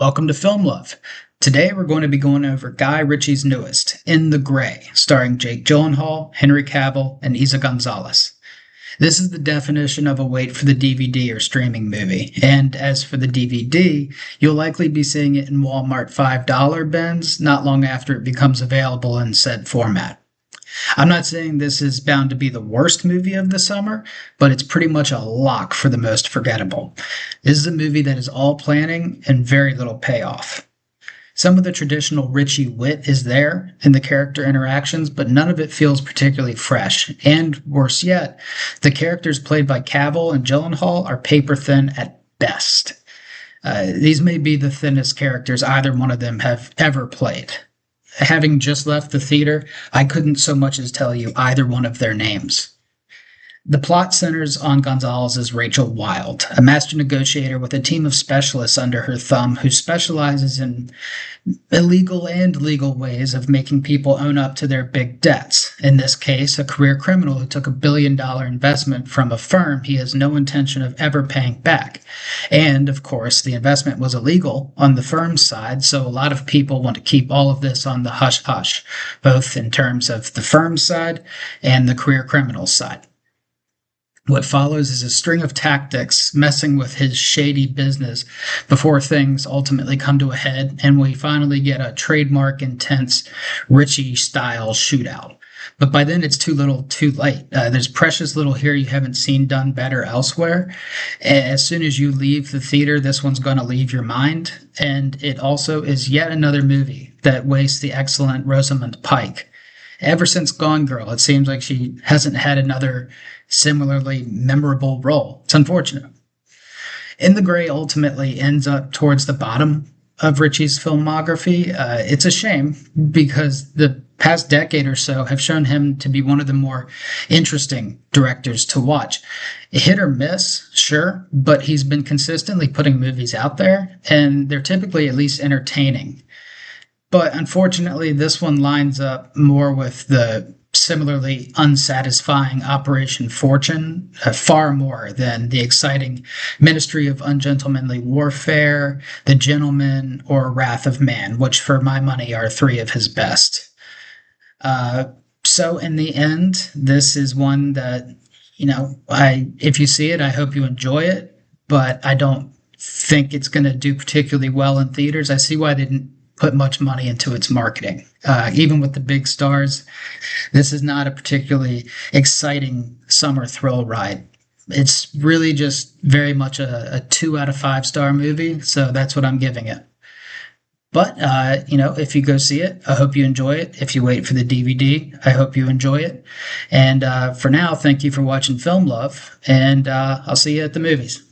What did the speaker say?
Welcome to Film Love. Today we're going to be going over Guy Ritchie's newest, In the Gray, starring Jake Gyllenhaal, Henry Cavill, and Isa Gonzalez. This is the definition of a wait for the DVD or streaming movie, and as for the DVD, you'll likely be seeing it in Walmart $5 bins not long after it becomes available in said format. I'm not saying this is bound to be the worst movie of the summer, but it's pretty much a lock for the most forgettable. This is a movie that is all planning and very little payoff. Some of the traditional Ritchie wit is there in the character interactions, but none of it feels particularly fresh. And worse yet, the characters played by Cavill and Gyllenhaal are paper thin at best. These may be the thinnest characters either one of them have ever played. Having just left the theater, I couldn't so much as tell you either one of their names. The plot centers on Gonzalez's Rachel Wilde, a master negotiator with a team of specialists under her thumb who specializes in illegal and legal ways of making people own up to their big debts. In this case, a career criminal who took $1 billion investment from a firm he has no intention of ever paying back. And, of course, the investment was illegal on the firm's side, so a lot of people want to keep all of this on the hush-hush, both in terms of the firm's side and the career criminal's side. What follows is a string of tactics messing with his shady business before things ultimately come to a head and we finally get a trademark intense Ritchie-style shootout. But by then it's too little too late. There's precious little here you haven't seen done better elsewhere. As soon as you leave the theater, this one's going to leave your mind. And it also is yet another movie that wastes the excellent Rosamund Pike. Ever since Gone Girl, it seems like she hasn't had another similarly memorable role. It's unfortunate. In the Gray ultimately ends up towards the bottom of Ritchie's filmography. It's a shame because the past decade or so have shown him to be one of the more interesting directors to watch. Hit or miss, sure, but he's been consistently putting movies out there, and they're typically at least entertaining. But unfortunately, this one lines up more with the similarly unsatisfying Operation Fortune, far more than the exciting Ministry of Ungentlemanly Warfare, The Gentleman, or Wrath of Man, which for my money are three of his best. So in the end, this is one that, if you see it, I hope you enjoy it, but I don't think it's going to do particularly well in theaters. I see why they didn't put much money into its marketing. Even with the big stars, this is not a particularly exciting summer thrill ride. It's really just very much a 2 out of 5 star movie, so that's what I'm giving it. But, if you go see it, I hope you enjoy it. If you wait for the DVD, I hope you enjoy it. And for now, thank you for watching Film Love, and I'll see you at the movies.